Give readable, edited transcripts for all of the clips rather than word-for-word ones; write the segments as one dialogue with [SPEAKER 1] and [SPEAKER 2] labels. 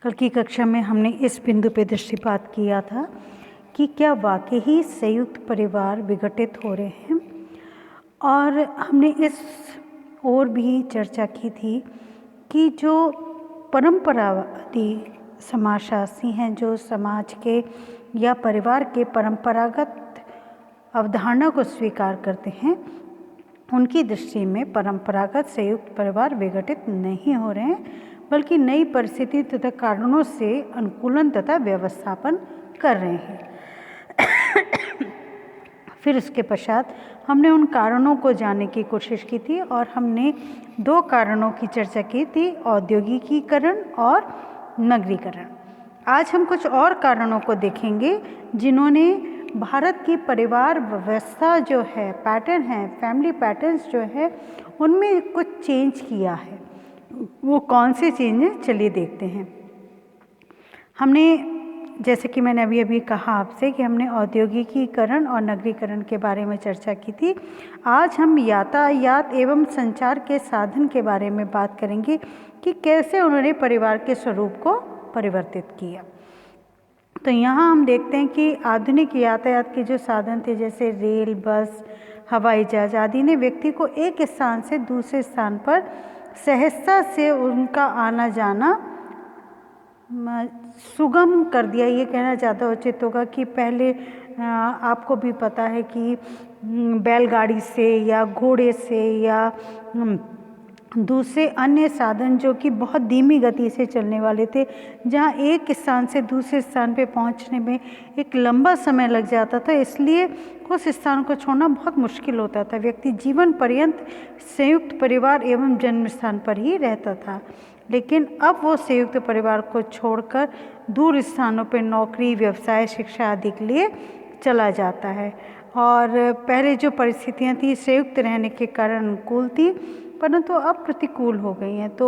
[SPEAKER 1] कल की कक्षा में हमने इस बिंदु पे दृष्टिपात किया था कि क्या वाकई ही संयुक्त परिवार विघटित हो रहे हैं, और हमने इस और भी चर्चा की थी कि जो परंपरावादी समाजशास्त्री हैं, जो समाज के या परिवार के परंपरागत अवधारणा को स्वीकार करते हैं, उनकी दृष्टि में परंपरागत संयुक्त परिवार विघटित नहीं हो रहे हैं, बल्कि नई परिस्थिति तथा कारणों से अनुकूलन तथा व्यवस्थापन कर रहे हैं। फिर उसके पश्चात हमने उन कारणों को जानने की कोशिश की थी और हमने 2 कारणों की चर्चा की थी, औद्योगिकीकरण और नगरीकरण। आज हम कुछ और कारणों को देखेंगे जिन्होंने भारत की परिवार व्यवस्था जो है, पैटर्न है, फैमिली पैटर्न्स जो है, उनमें कुछ चेंज किया है। वो कौन से चेंज हैं, चलिए देखते हैं। हमने, जैसे कि मैंने अभी कहा आपसे, कि हमने औद्योगिकीकरण और नगरीकरण के बारे में चर्चा की थी। आज हम यातायात एवं संचार के साधन के बारे में बात करेंगे कि कैसे उन्होंने परिवार के स्वरूप को परिवर्तित किया। तो यहाँ हम देखते हैं कि आधुनिक यातायात के जो साधन थे, जैसे रेल, बस, हवाई जहाज आदि, ने व्यक्ति को एक स्थान से दूसरे स्थान पर सहजता से उनका आना जाना सुगम कर दिया। ये कहना ज़्यादा उचित होगा कि पहले आपको भी पता है कि बैलगाड़ी से या घोड़े से या दूसरे अन्य साधन जो कि बहुत धीमी गति से चलने वाले थे, जहाँ एक स्थान से दूसरे स्थान पे पहुँचने में एक लंबा समय लग जाता था, इसलिए उस स्थान को छोड़ना बहुत मुश्किल होता था। व्यक्ति जीवन पर्यंत संयुक्त परिवार एवं जन्म स्थान पर ही रहता था। लेकिन अब वो संयुक्त परिवार को छोड़कर दूर स्थानों पर नौकरी, व्यवसाय, शिक्षा आदि के लिए चला जाता है। और पहले जो परिस्थितियाँ थी संयुक्त रहने के कारण अनुकूल थी, परंतु अब प्रतिकूल हो गई हैं। तो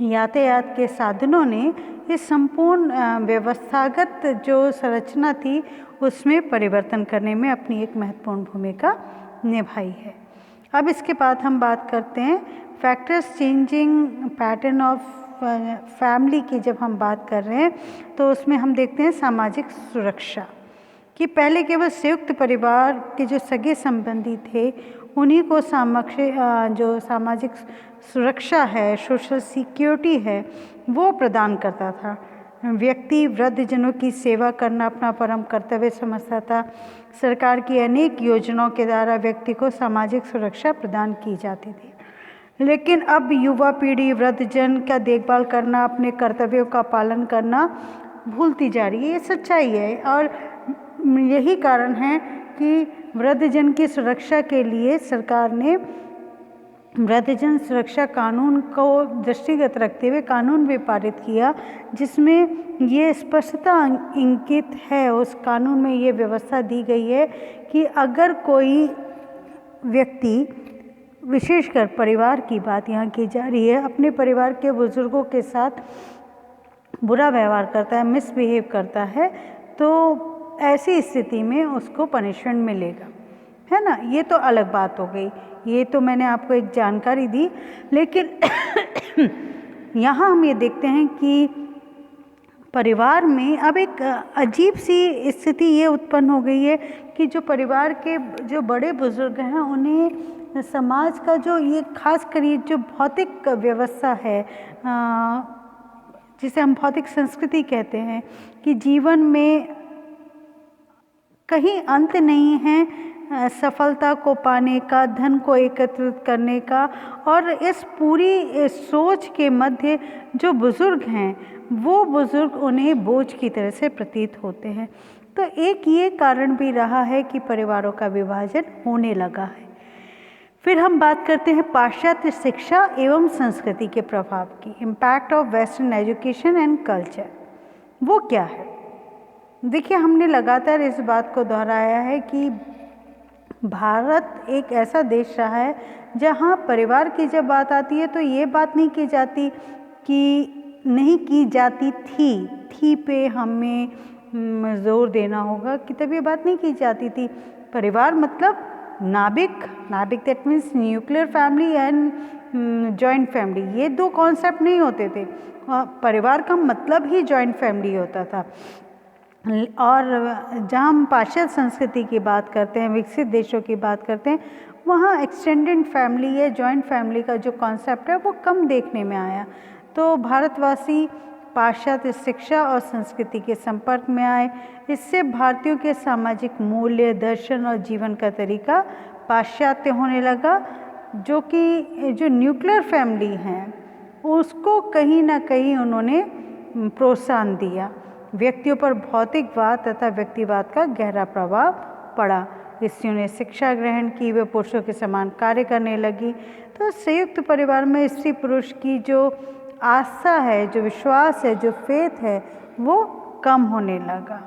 [SPEAKER 1] यातायात के साधनों ने इस संपूर्ण व्यवस्थागत जो संरचना थी उसमें परिवर्तन करने में अपनी एक महत्वपूर्ण भूमिका निभाई है। अब इसके बाद हम बात करते हैं factors changing pattern of family की। जब हम बात कर रहे हैं तो उसमें हम देखते हैं सामाजिक सुरक्षा, कि पहले केवल संयुक्त परिवार के जो सगे संबंधी थे उन्हीं को जो सामाजिक सुरक्षा है, सोशल सिक्योरिटी है, वो प्रदान करता था। व्यक्ति वृद्धजनों की सेवा करना अपना परम कर्तव्य समझता था। सरकार की अनेक योजनाओं के द्वारा व्यक्ति को सामाजिक सुरक्षा प्रदान की जाती थी। लेकिन अब युवा पीढ़ी वृद्धजन का देखभाल करना, अपने कर्तव्यों का पालन करना भूलती जा रही है। ये सच्चाई है और यही कारण है कि वृद्धजन की सुरक्षा के लिए सरकार ने वृद्धजन सुरक्षा कानून को दृष्टिगत रखते हुए कानून भी पारित किया, जिसमें ये स्पष्टता इंगित है, उस कानून में ये व्यवस्था दी गई है कि अगर कोई व्यक्ति, विशेषकर परिवार की बात यहाँ की जा रही है, अपने परिवार के बुजुर्गों के साथ बुरा व्यवहार करता है, मिसबिहेव करता है, तो ऐसी स्थिति में उसको पनिशमेंट मिलेगा, है ना। ये तो अलग बात हो गई, ये तो मैंने आपको एक जानकारी दी। लेकिन यहाँ हम ये देखते हैं कि परिवार में अब एक अजीब सी स्थिति ये उत्पन्न हो गई है कि जो परिवार के जो बड़े बुजुर्ग हैं, उन्हें समाज का जो ये खास कर ये जो भौतिक व्यवस्था है, जिसे हम भौतिक संस्कृति कहते हैं, कि जीवन में कहीं अंत नहीं है सफलता को पाने का, धन को एकत्रित करने का, और इस पूरी सोच के मध्य जो बुजुर्ग हैं वो बुजुर्ग उन्हें बोझ की तरह से प्रतीत होते हैं। तो एक ये कारण भी रहा है कि परिवारों का विभाजन होने लगा है। फिर हम बात करते हैं पाश्चात्य शिक्षा एवं संस्कृति के प्रभाव की, impact of western education and culture. वो क्या है? देखिए, हमने लगातार इस बात को दोहराया है कि भारत एक ऐसा देश रहा है जहाँ परिवार की जब बात आती है तो ये बात नहीं की जाती कि नहीं की जाती थी पे हमें जोर देना होगा कि तब ये बात नहीं की जाती थी। परिवार मतलब नाभिक that means nuclear family and joint family, ये 2 कॉन्सेप्ट नहीं होते थे। परिवार का मतलब ही जॉइंट फैमिली होता था। और जहाँ हम पाश्चात्य संस्कृति की बात करते हैं, विकसित देशों की बात करते हैं, वहाँ एक्सटेंडेड फैमिली या जॉइंट फैमिली का जो कॉन्सेप्ट है वो कम देखने में आया। तो भारतवासी पाश्चात्य शिक्षा और संस्कृति के संपर्क में आए। इससे भारतीयों के सामाजिक मूल्य, दर्शन और जीवन का तरीका पाश्चात्य होने लगा, जो कि जो न्यूक्लियर फैमिली हैं उसको कहीं ना कहीं उन्होंने प्रोत्साहन दिया। व्यक्तियों पर भौतिकवाद तथा व्यक्तिवाद का गहरा प्रभाव पड़ा। स्त्रियों ने शिक्षा ग्रहण की, वे पुरुषों के समान कार्य करने लगी। तो संयुक्त परिवार में स्त्री पुरुष की जो आस्था है, जो विश्वास है, जो फेथ है, वो कम होने लगा।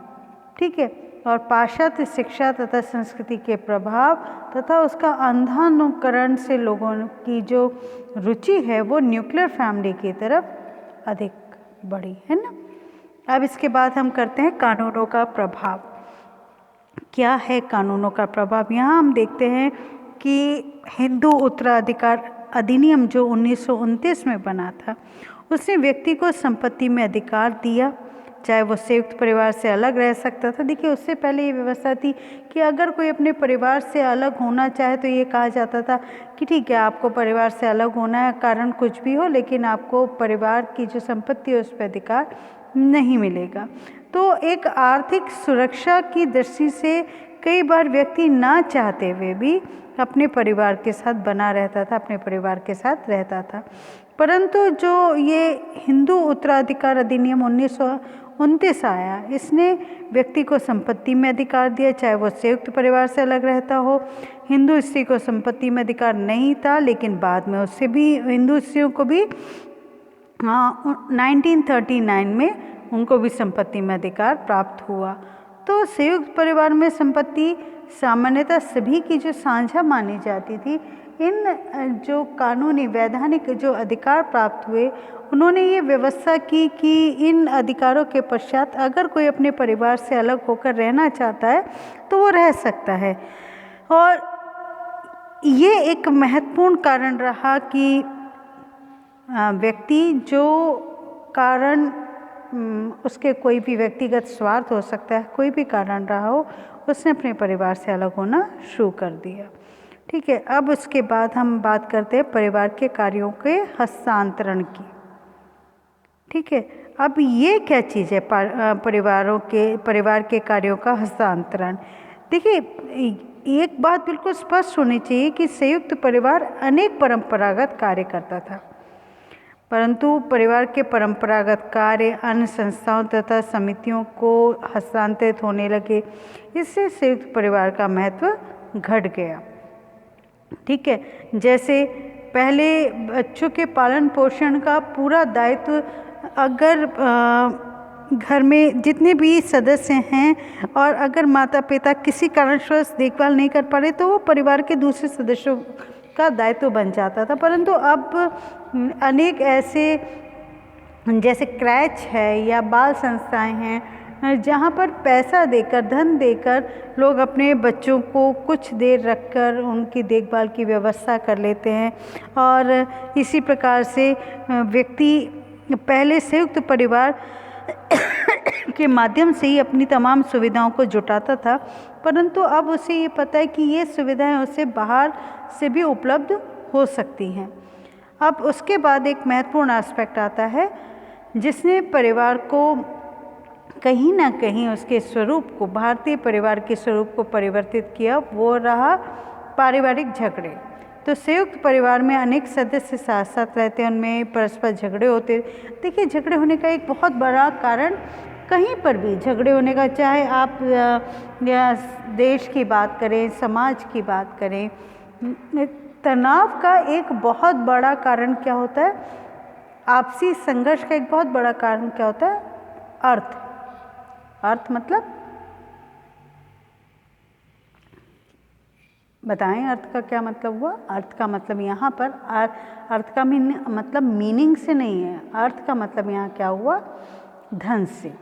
[SPEAKER 1] ठीक है। और पाश्चात्य शिक्षा तथा संस्कृति के प्रभाव तथा उसका अंधानुकरण से लोगों की जो रुचि है वो न्यूक्लियर फैमिली की तरफ अधिक बढ़ी, है ना। अब इसके बाद हम करते हैं कानूनों का प्रभाव। क्या है कानूनों का प्रभाव? यहाँ हम देखते हैं कि हिंदू उत्तराधिकार अधिनियम जो 1929 में बना था, उसने व्यक्ति को संपत्ति में अधिकार दिया, चाहे वो संयुक्त परिवार से अलग रह सकता था। देखिए, उससे पहले ये व्यवस्था थी कि अगर कोई अपने परिवार से अलग होना चाहे तो ये कहा जाता था कि ठीक है, आपको परिवार से अलग होना है, कारण कुछ भी हो, लेकिन आपको परिवार की जो संपत्ति है उस पर अधिकार नहीं मिलेगा। तो एक आर्थिक सुरक्षा की दृष्टि से कई बार व्यक्ति ना चाहते हुए भी अपने परिवार के साथ बना रहता था, अपने परिवार के साथ रहता था। परंतु जो ये हिंदू उत्तराधिकार अधिनियम 1929 आया, इसने व्यक्ति को संपत्ति में अधिकार दिया, चाहे वो संयुक्त परिवार से अलग रहता हो। हिंदू स्त्री को संपत्ति में अधिकार नहीं था, लेकिन बाद में उससे भी हिंदू स्त्रियों को भी 1939 में उनको भी संपत्ति में अधिकार प्राप्त हुआ। तो संयुक्त परिवार में संपत्ति सामान्यतः सभी की जो साझा मानी जाती थी। इन जो कानूनी वैधानिक जो अधिकार प्राप्त हुए, उन्होंने ये व्यवस्था की कि इन अधिकारों के पश्चात अगर कोई अपने परिवार से अलग होकर रहना चाहता है तो वो रह सकता है। और ये एक महत्वपूर्ण कारण रहा कि व्यक्ति जो कारण उसके कोई भी व्यक्तिगत स्वार्थ हो सकता है, कोई भी कारण रहा हो, उसने अपने परिवार से अलग होना शुरू कर दिया। ठीक है। अब उसके बाद हम बात करते हैं परिवार के कार्यों के हस्तांतरण की। ठीक है। अब ये क्या चीज़ है परिवार के कार्यों का हस्तांतरण? देखिए, एक बात बिल्कुल स्पष्ट होनी चाहिए कि संयुक्त परिवार अनेक परंपरागत कार्य करता था, परंतु परिवार के परंपरागत कार्य अन्य संस्थाओं तथा समितियों को हस्तांतरित होने लगे। इससे संयुक्त परिवार का महत्व घट गया। ठीक है। जैसे पहले बच्चों के पालन पोषण का पूरा दायित्व अगर घर में जितने भी सदस्य हैं और अगर माता पिता किसी कारणवश देखभाल नहीं कर पा रहे तो वो परिवार के दूसरे सदस्यों का दायित्व बन जाता था। परंतु अब अनेक ऐसे जैसे क्रैच है या बाल संस्थाएं हैं जहाँ पर पैसा देकर, धन देकर लोग अपने बच्चों को कुछ देर रखकर उनकी देखभाल की व्यवस्था कर लेते हैं। और इसी प्रकार से व्यक्ति पहले संयुक्त परिवार के माध्यम से ही अपनी तमाम सुविधाओं को जुटाता था, परंतु अब उसे ये पता है कि ये सुविधाएं उसे बाहर से भी उपलब्ध हो सकती हैं। अब उसके बाद एक महत्वपूर्ण एस्पेक्ट आता है जिसने परिवार को कहीं ना कहीं उसके स्वरूप को, भारतीय परिवार के स्वरूप को परिवर्तित किया, वो रहा पारिवारिक झगड़े। तो संयुक्त परिवार में अनेक सदस्य साथ साथ रहते हैं, उनमें परस्पर झगड़े होते। देखिए, झगड़े होने का एक बहुत बड़ा कारण, कहीं पर भी झगड़े होने का, चाहे आप देश की बात करें, समाज की बात करें, तनाव का एक बहुत बड़ा कारण क्या होता है? आपसी संघर्ष का एक बहुत बड़ा कारण क्या होता है? अर्थ। अर्थ मतलब बताएं, अर्थ का क्या मतलब हुआ? अर्थ का मतलब यहाँ पर अर्थ का मतलब मीनिंग से नहीं है। अर्थ का मतलब यहाँ क्या हुआ? धन से।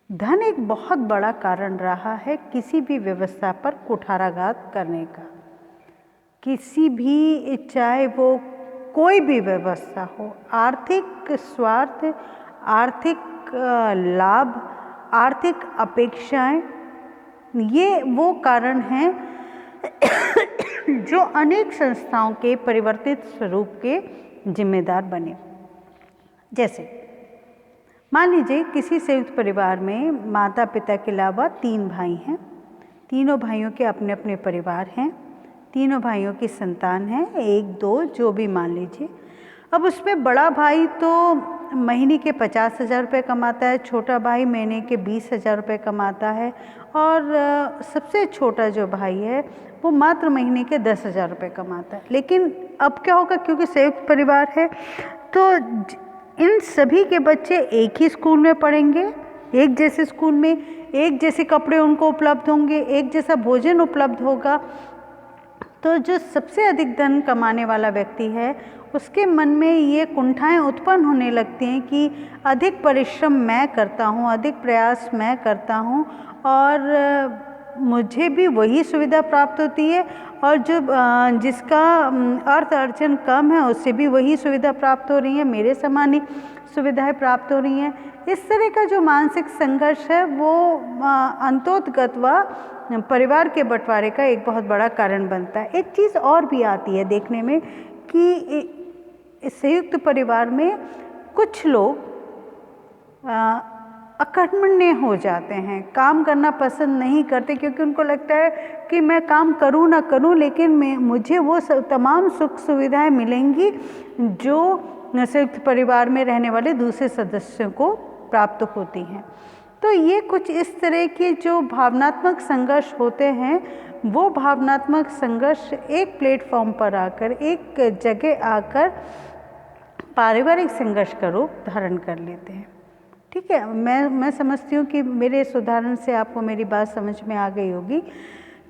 [SPEAKER 1] धन एक बहुत बड़ा कारण रहा है किसी भी व्यवस्था पर कुठाराघात करने का। किसी भी, चाहे वो कोई भी व्यवस्था हो, आर्थिक स्वार्थ, आर्थिक लाभ, आर्थिक अपेक्षाएं, ये वो कारण हैं जो अनेक संस्थाओं के परिवर्तित स्वरूप के जिम्मेदार बने। जैसे मान लीजिए किसी संयुक्त परिवार में माता पिता के अलावा 3 भाई हैं, तीनों भाइयों के अपने अपने परिवार हैं, तीनों भाइयों की संतान है, 1-2 जो भी मान लीजिए। अब उसमें बड़ा भाई तो महीने के 50,000 रुपये कमाता है, छोटा भाई महीने के 20,000 रुपये कमाता है, और सबसे छोटा जो भाई है वो मात्र महीने के 10,000 रुपये कमाता है। लेकिन अब क्या होगा, क्योंकि संयुक्त परिवार है तो इन सभी के बच्चे एक ही स्कूल में पढ़ेंगे, एक जैसे स्कूल में, एक जैसे कपड़े उनको उपलब्ध होंगे, एक जैसा भोजन उपलब्ध होगा। तो जो सबसे अधिक धन कमाने वाला व्यक्ति है उसके मन में ये कुंठाएं उत्पन्न होने लगती हैं कि अधिक परिश्रम मैं करता हूँ, अधिक प्रयास मैं करता हूँ और मुझे भी वही सुविधा प्राप्त होती है, और जो जिसका अर्थ अर्जन कम है उससे भी वही सुविधा प्राप्त हो रही है, मेरे समान ही सुविधाएं प्राप्त हो रही हैं। इस तरह का जो मानसिक संघर्ष है वो अंतोतगत्वा परिवार के बंटवारे का एक बहुत बड़ा कारण बनता है। एक चीज़ और भी आती है देखने में कि संयुक्त परिवार में कुछ लोग अकर्मण्य हो जाते हैं, काम करना पसंद नहीं करते, क्योंकि उनको लगता है कि मैं काम करूं ना करूं लेकिन मुझे वो तमाम सुख सुविधाएं मिलेंगी जो संयुक्त परिवार में रहने वाले दूसरे सदस्यों को प्राप्त होती हैं। तो ये कुछ इस तरह के जो भावनात्मक संघर्ष होते हैं वो भावनात्मक संघर्ष एक प्लेटफॉर्म पर आकर, एक जगह आकर पारिवारिक संघर्ष का रूप धारण कर लेते हैं। ठीक है, मैं समझती हूँ कि मेरे इस उदाहरण से आपको मेरी बात समझ में आ गई होगी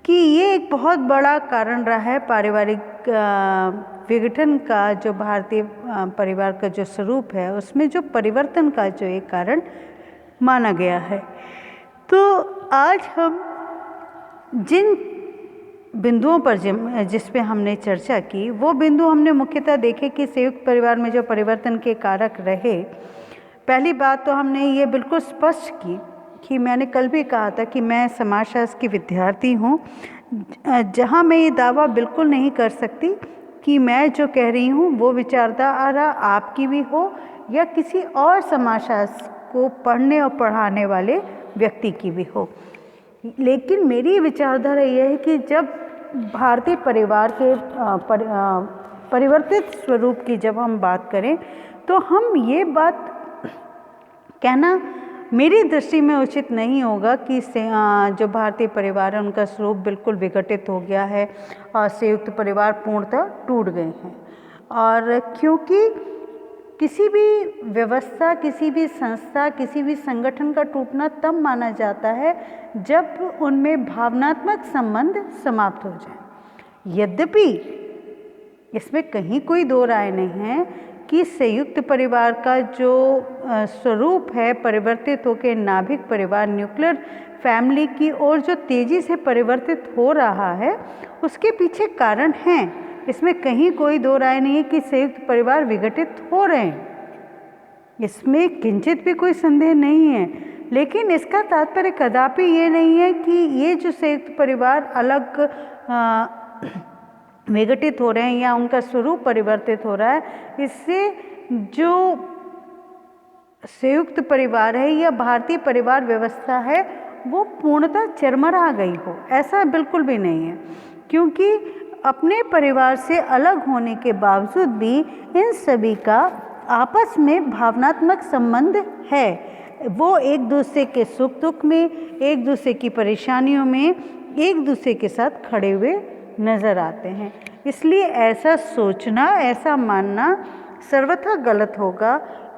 [SPEAKER 1] कि ये एक बहुत बड़ा कारण रहा है पारिवारिक विघटन का, जो भारतीय परिवार का जो स्वरूप है उसमें जो परिवर्तन का जो एक कारण माना गया है। तो आज हम जिन बिंदुओं पर जिस पे हमने चर्चा की वो बिंदु हमने मुख्यतः देखे कि संयुक्त परिवार में जो परिवर्तन के कारक रहे। पहली बात तो हमने ये बिल्कुल स्पष्ट की कि मैंने कल भी कहा था कि मैं समाजशास्त्र की विद्यार्थी हूँ, जहाँ मैं ये दावा बिल्कुल नहीं कर सकती कि मैं जो कह रही हूँ वो विचारधारा आपकी भी हो या किसी और समाजशास्त्र को पढ़ने और पढ़ाने वाले व्यक्ति की भी हो। लेकिन मेरी विचारधारा यह है कि जब भारतीय परिवार के परिवर्तित स्वरूप की जब हम बात करें तो हम ये बात कहना मेरी दृष्टि में उचित नहीं होगा कि जो भारतीय परिवार है उनका स्वरूप बिल्कुल विघटित हो गया है और संयुक्त परिवार पूर्णतः टूट गए हैं। और क्योंकि किसी भी व्यवस्था, किसी भी संस्था, किसी भी संगठन का टूटना तब माना जाता है जब उनमें भावनात्मक संबंध समाप्त हो जाए। यद्यपि इसमें कहीं कोई दो राय नहीं है कि संयुक्त परिवार का जो स्वरूप है परिवर्तित होकर नाभिक परिवार, न्यूक्लियर फैमिली की ओर जो तेज़ी से परिवर्तित हो रहा है उसके पीछे कारण हैं। इसमें कहीं कोई दो राय नहीं है कि संयुक्त परिवार विघटित हो रहे हैं, इसमें किंचित भी कोई संदेह नहीं है। लेकिन इसका तात्पर्य कदापि ये नहीं है कि ये जो संयुक्त परिवार अलग विघटित हो रहे हैं या उनका स्वरूप परिवर्तित हो रहा है, इससे जो संयुक्त परिवार है या भारतीय परिवार व्यवस्था है वो पूर्णतः चरमरा गई हो, ऐसा बिल्कुल भी नहीं है। क्योंकि अपने परिवार से अलग होने के बावजूद भी इन सभी का आपस में भावनात्मक संबंध है। वो एक दूसरे के सुख दुख में, एक दूसरे की परेशानियों में एक दूसरे के साथ खड़े हुए नज़र आते हैं। इसलिए ऐसा सोचना, ऐसा मानना सर्वथा गलत होगा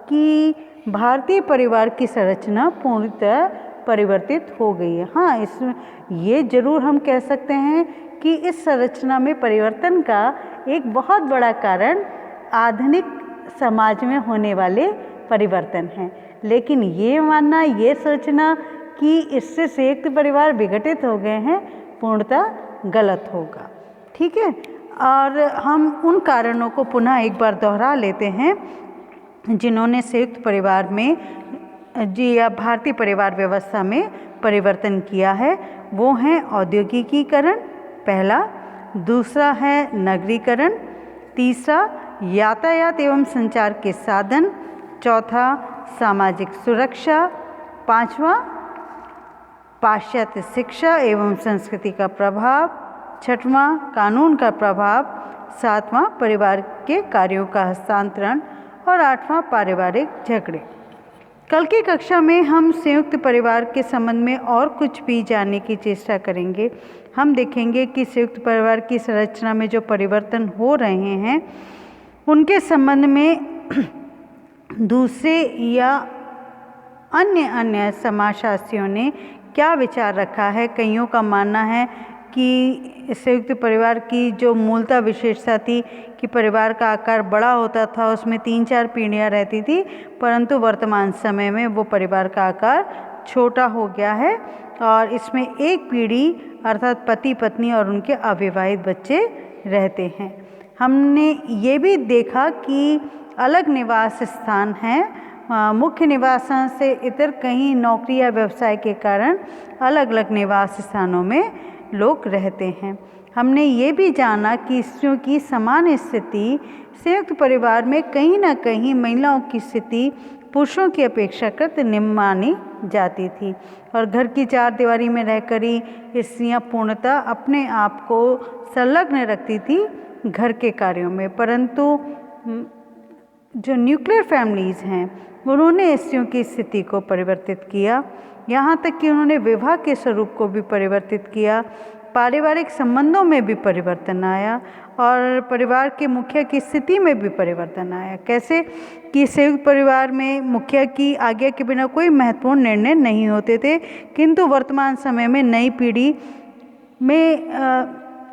[SPEAKER 1] कि भारतीय परिवार की संरचना पूर्णतः परिवर्तित हो गई है। हाँ, इसमें ये जरूर हम कह सकते हैं कि इस संरचना में परिवर्तन का एक बहुत बड़ा कारण आधुनिक समाज में होने वाले परिवर्तन हैं। लेकिन ये मानना, ये सोचना कि इससे संयुक्त परिवार विघटित हो गए हैं पूर्णतः गलत होगा। ठीक है, और हम उन कारणों को पुनः एक बार दोहरा लेते हैं जिन्होंने संयुक्त परिवार में या भारतीय परिवार व्यवस्था में परिवर्तन किया है। वो हैं औद्योगिकीकरण पहला, दूसरा है नगरीकरण, तीसरा यातायात एवं संचार के साधन, चौथा सामाजिक सुरक्षा, पांचवा पाश्चात्य शिक्षा एवं संस्कृति का प्रभाव, छठवां कानून का प्रभाव, सातवां परिवार के कार्यों का हस्तांतरण और आठवां पारिवारिक झगड़े। कल की कक्षा में हम संयुक्त परिवार के संबंध में और कुछ भी जानने की चेष्टा करेंगे। हम देखेंगे कि संयुक्त परिवार की संरचना में जो परिवर्तन हो रहे हैं उनके संबंध में दूसरे या अन्य समाजशास्त्रियों ने क्या विचार रखा है। कईयों का मानना है कि संयुक्त परिवार की जो मूलतः विशेषता थी कि परिवार का आकार बड़ा होता था, उसमें 3-4 पीढ़ियाँ रहती थी, परंतु वर्तमान समय में वो परिवार का आकार छोटा हो गया है और इसमें एक पीढ़ी अर्थात पति पत्नी और उनके अविवाहित बच्चे रहते हैं। हमने ये भी देखा कि अलग निवास स्थान हैं, मुख्य निवास स्थान से इतर कहीं नौकरी या व्यवसाय के कारण अलग अलग निवास स्थानों में लोग रहते हैं। हमने ये भी जाना कि स्त्रियों की समान स्थिति संयुक्त परिवार में कहीं ना कहीं महिलाओं की स्थिति पुरुषों की अपेक्षाकृत निम्न मानी जाती थी और घर की चार दीवारी में रहकर ही स्त्रियाँ पूर्णतः अपने आप को संलग्न रखती थी घर के कार्यों में। परंतु जो न्यूक्लियर फैमिलीज़ हैं उन्होंने स्त्रियों की स्थिति को परिवर्तित किया, यहाँ तक कि उन्होंने विवाह के स्वरूप को भी परिवर्तित किया, पारिवारिक संबंधों में भी परिवर्तन आया और परिवार के मुखिया की स्थिति में भी परिवर्तन आया। कैसे कि संयुक्त परिवार में मुखिया की आज्ञा के बिना कोई महत्वपूर्ण निर्णय नहीं होते थे, किंतु वर्तमान समय में नई पीढ़ी में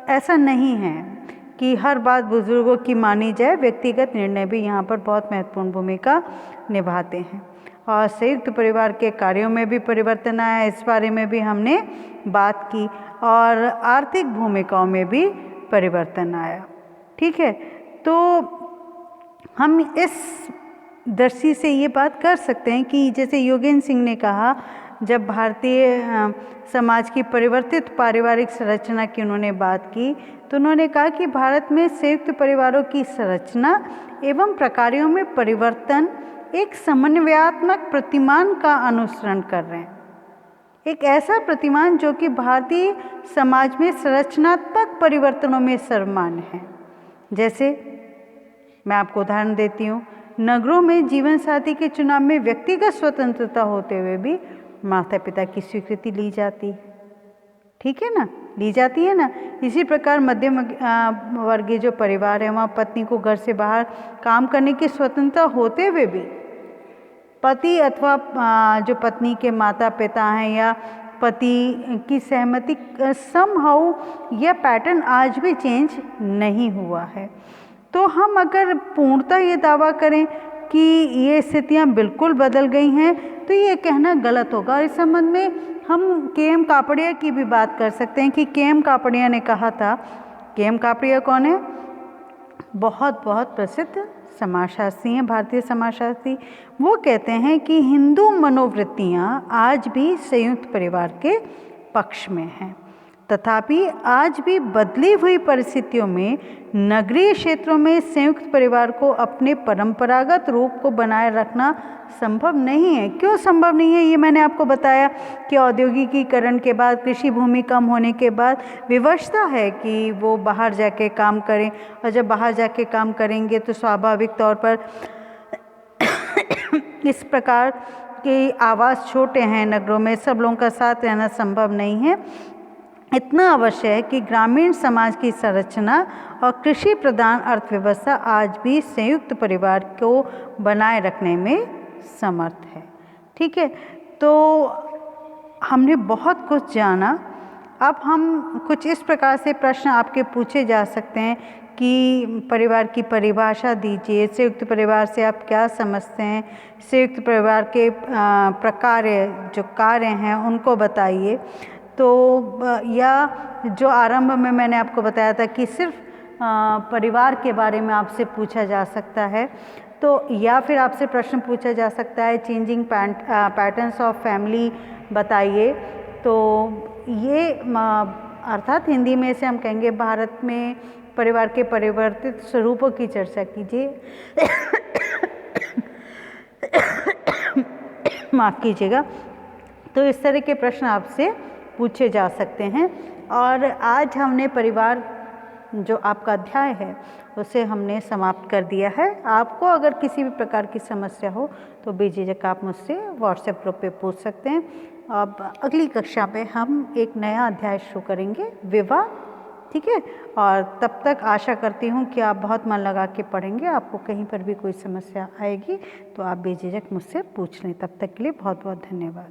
[SPEAKER 1] ऐसा नहीं है कि हर बात बुजुर्गों की मानी जाए। व्यक्तिगत निर्णय भी यहाँ पर बहुत महत्वपूर्ण भूमिका निभाते हैं और संयुक्त परिवार के कार्यों में भी परिवर्तन आया, इस बारे में भी हमने बात की और आर्थिक भूमिकाओं में भी परिवर्तन आया। ठीक है, तो हम इस दृष्टि से ये बात कर सकते हैं कि जैसे योगेंद्र सिंह ने कहा, जब भारतीय समाज की परिवर्तित पारिवारिक संरचना की उन्होंने बात की तो उन्होंने कहा कि भारत में संयुक्त परिवारों की संरचना एवं प्रकारों में परिवर्तन एक समन्वयात्मक प्रतिमान का अनुसरण कर रहे हैं। एक ऐसा प्रतिमान जो कि भारतीय समाज में संरचनात्मक परिवर्तनों में सर्वमान्य है। जैसे मैं आपको उदाहरण देती हूँ, नगरों में जीवन साथी के चुनाव में व्यक्तिगत स्वतंत्रता होते हुए भी माता पिता की स्वीकृति ली जाती है। ठीक है ना, ली जाती है ना। इसी प्रकार मध्यम वर्गीय जो परिवार है वहाँ पत्नी को घर से बाहर काम करने की स्वतंत्रता होते हुए भी पति अथवा जो पत्नी के माता पिता हैं या पति की सहमति समहाउ यह पैटर्न आज भी चेंज नहीं हुआ है। तो हम अगर पूर्णतः ये दावा करें कि ये स्थितियाँ बिल्कुल बदल गई हैं तो ये कहना गलत होगा। इस संबंध में हम के.एम. कापड़िया की भी बात कर सकते हैं कि के.एम. कापड़िया ने कहा था, के.एम. कापड़िया कौन है? बहुत प्रसिद्ध समाजशास्त्री हैं, भारतीय समाजशास्त्री। वो कहते हैं कि हिंदू मनोवृत्तियाँ आज भी संयुक्त परिवार के पक्ष में हैं, तथापि आज भी बदली हुई परिस्थितियों में नगरीय क्षेत्रों में संयुक्त परिवार को अपने परंपरागत रूप को बनाए रखना संभव नहीं है। क्यों संभव नहीं है? ये मैंने आपको बताया कि औद्योगिकीकरण के बाद, कृषि भूमि कम होने के बाद विवशता है कि वो बाहर जाके काम करें और जब बाहर जाके काम करेंगे तो स्वाभाविक तौर पर इस प्रकार के आवास छोटे हैं नगरों में, सब लोगों का साथ रहना संभव नहीं है। इतना अवश्य है कि ग्रामीण समाज की संरचना और कृषि प्रधान अर्थव्यवस्था आज भी संयुक्त परिवार को बनाए रखने में समर्थ है। ठीक है, तो हमने बहुत कुछ जाना। अब हम कुछ इस प्रकार से प्रश्न आपके पूछे जा सकते हैं कि परिवार की परिभाषा दीजिए, संयुक्त परिवार से आप क्या समझते हैं, संयुक्त परिवार के प्रकार जो कार्य हैं उनको बताइए। तो या जो आरंभ में मैंने आपको बताया था कि सिर्फ परिवार के बारे में आपसे पूछा जा सकता है। तो या फिर आपसे प्रश्न पूछा जा सकता है चेंजिंग पैटर्न्स ऑफ फैमिली बताइए। तो ये अर्थात हिंदी में से हम कहेंगे भारत में परिवार के परिवर्तित स्वरूपों की चर्चा कीजिए। माफ़ कीजिएगा। तो इस तरह के प्रश्न आपसे पूछे जा सकते हैं। और आज हमने परिवार जो आपका अध्याय है उसे हमने समाप्त कर दिया है। आपको अगर किसी भी प्रकार की समस्या हो तो बेझिझक आप मुझसे व्हाट्सएप ग्रुप पे पूछ सकते हैं। अब अगली कक्षा में हम एक नया अध्याय शुरू करेंगे, विवाह। ठीक है, और तब तक आशा करती हूँ कि आप बहुत मन लगा के पढ़ेंगे। आपको कहीं पर भी कोई समस्या आएगी तो आप बेझिझक मुझसे पूछ लें। तब तक के लिए बहुत बहुत धन्यवाद।